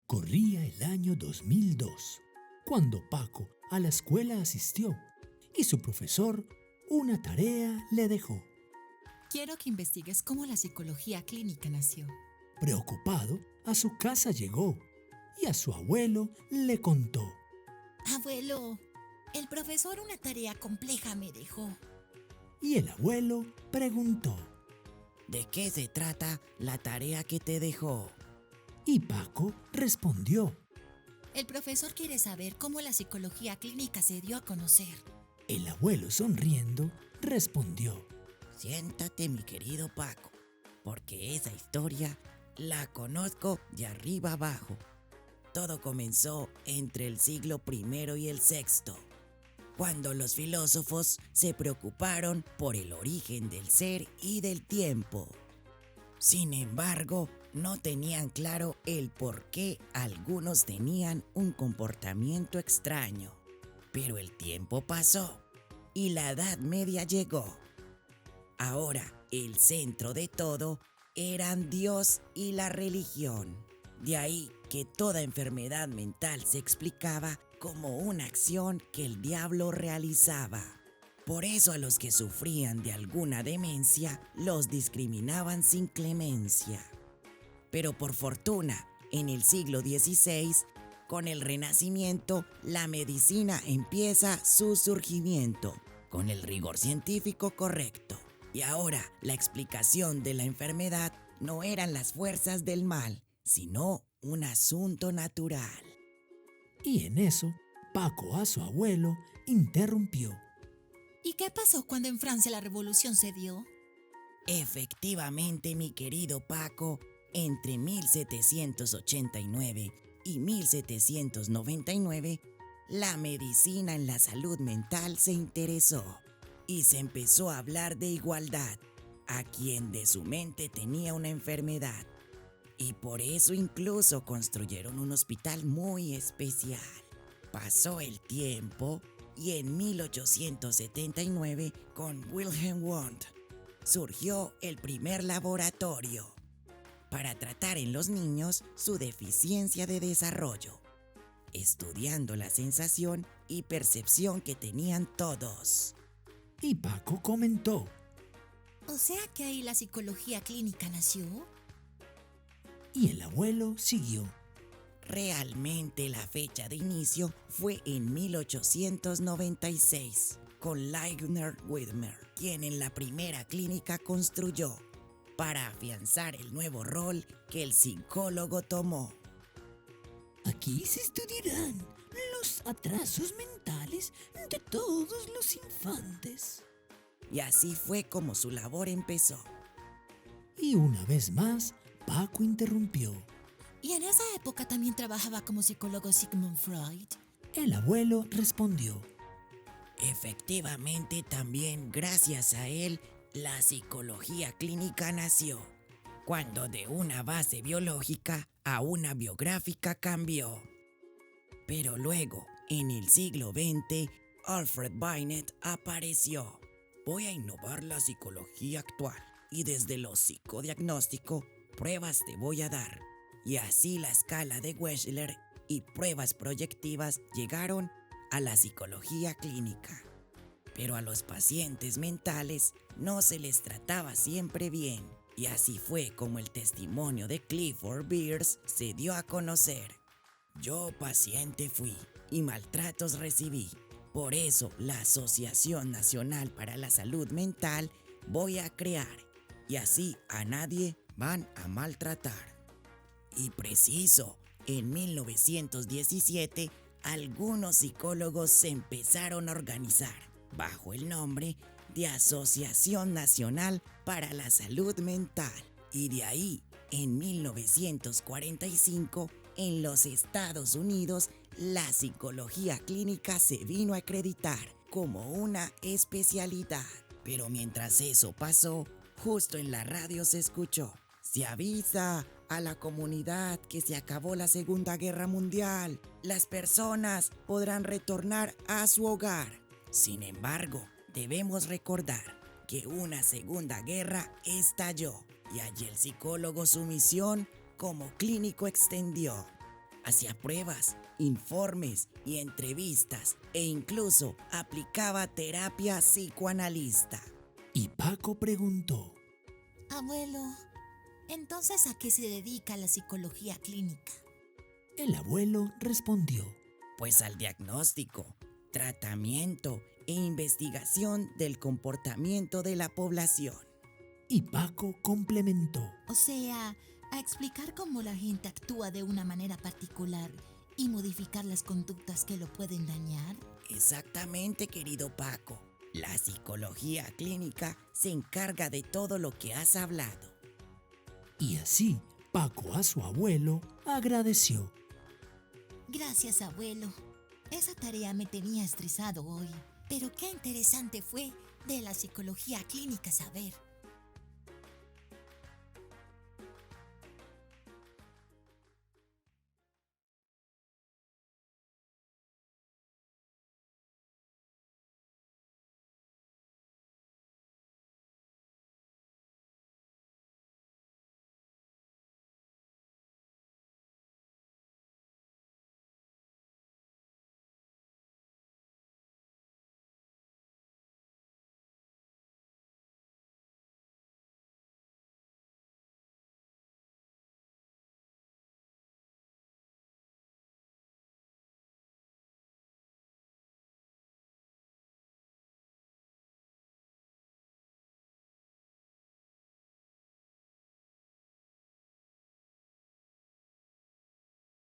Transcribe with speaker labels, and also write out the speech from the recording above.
Speaker 1: Corría el año 2002, cuando Paco a la escuela asistió y su profesor una tarea le dejó.
Speaker 2: Quiero que investigues cómo la psicología clínica nació.
Speaker 1: Preocupado, a su casa llegó y a su abuelo le contó.
Speaker 3: Abuelo, el profesor una tarea compleja me dejó.
Speaker 1: Y el abuelo preguntó.
Speaker 4: ¿De qué se trata la tarea que te dejó?
Speaker 1: Y Paco respondió.
Speaker 3: El profesor quiere saber cómo la psicología clínica se dio a conocer.
Speaker 1: El abuelo sonriendo respondió.
Speaker 4: Siéntate, mi querido Paco, porque esa historia la conozco de arriba abajo. Todo comenzó entre el siglo I y el VI, cuando los filósofos se preocuparon por el origen del ser y del tiempo. Sin embargo, no tenían claro el por qué algunos tenían un comportamiento extraño. Pero el tiempo pasó y la Edad Media llegó. Ahora, el centro de todo eran Dios y la religión. De ahí que toda enfermedad mental se explicaba como una acción que el diablo realizaba. Por eso a los que sufrían de alguna demencia los discriminaban sin clemencia. Pero por fortuna, en el siglo XVI, con el Renacimiento, la medicina empieza su surgimiento, con el rigor científico correcto. Y ahora la explicación de la enfermedad no eran las fuerzas del mal, sino un asunto natural.
Speaker 1: Y en eso, Paco a su abuelo interrumpió.
Speaker 3: ¿Y qué pasó cuando en Francia la revolución se dio?
Speaker 4: Efectivamente, mi querido Paco, entre 1789 y 1799, la medicina en la salud mental se interesó y se empezó a hablar de igualdad a quien de su mente tenía una enfermedad. Y por eso incluso construyeron un hospital muy especial. Pasó el tiempo y en 1879, con Wilhelm Wundt, surgió el primer laboratorio para tratar en los niños su deficiencia de desarrollo, estudiando la sensación y percepción que tenían todos.
Speaker 1: Y Paco comentó.
Speaker 3: O sea que ahí la psicología clínica nació.
Speaker 1: Y el abuelo siguió.
Speaker 4: Realmente la fecha de inicio fue en 1896, con Leibniz Widmer, quien en la primera clínica construyó, para afianzar el nuevo rol que el psicólogo tomó.
Speaker 1: Aquí se estudiarán los atrasos mentales de todos los infantes.
Speaker 4: Y así fue como su labor empezó.
Speaker 1: Y una vez más, Paco interrumpió.
Speaker 3: ¿Y en esa época también trabajaba como psicólogo Sigmund Freud?
Speaker 1: El abuelo respondió.
Speaker 4: Efectivamente, también gracias a él, la psicología clínica nació, cuando de una base biológica a una biográfica cambió. Pero luego, en el siglo XX, Alfred Binet apareció. Voy a innovar la psicología actual y desde lo psicodiagnóstico, pruebas te voy a dar. Y así la escala de Wechsler y pruebas proyectivas llegaron a la psicología clínica. Pero a los pacientes mentales no se les trataba siempre bien. Y así fue como el testimonio de Clifford Beers se dio a conocer. Yo paciente fui y maltratos recibí. Por eso la Asociación Nacional para la Salud Mental voy a crear. Y así a nadie van a maltratar. Y preciso, en 1917, algunos psicólogos se empezaron a organizar bajo el nombre de Asociación Nacional para la Salud Mental. Y de ahí, en 1945, en los Estados Unidos, la psicología clínica se vino a acreditar como una especialidad. Pero mientras eso pasó, justo en la radio se escuchó: se avisa a la comunidad que se acabó la Segunda Guerra Mundial. Las personas podrán retornar a su hogar. Sin embargo, debemos recordar que una segunda guerra estalló y allí el psicólogo su misión como clínico extendió. hacía pruebas, informes y entrevistas e incluso aplicaba terapia psicoanalista.
Speaker 1: Y Paco preguntó.
Speaker 3: Abuelo, entonces ¿a qué se dedica la psicología clínica?
Speaker 1: El abuelo respondió.
Speaker 4: Pues al diagnóstico, tratamiento e investigación del comportamiento de la población.
Speaker 1: Y Paco complementó.
Speaker 3: O sea, a explicar cómo la gente actúa de una manera particular y modificar las conductas que lo pueden dañar.
Speaker 4: Exactamente, querido Paco. La psicología clínica se encarga de todo lo que has hablado.
Speaker 1: Y así Paco a su abuelo agradeció.
Speaker 3: Gracias, abuelo. Esa tarea me tenía estresado hoy. Pero qué interesante fue de la psicología clínica saber.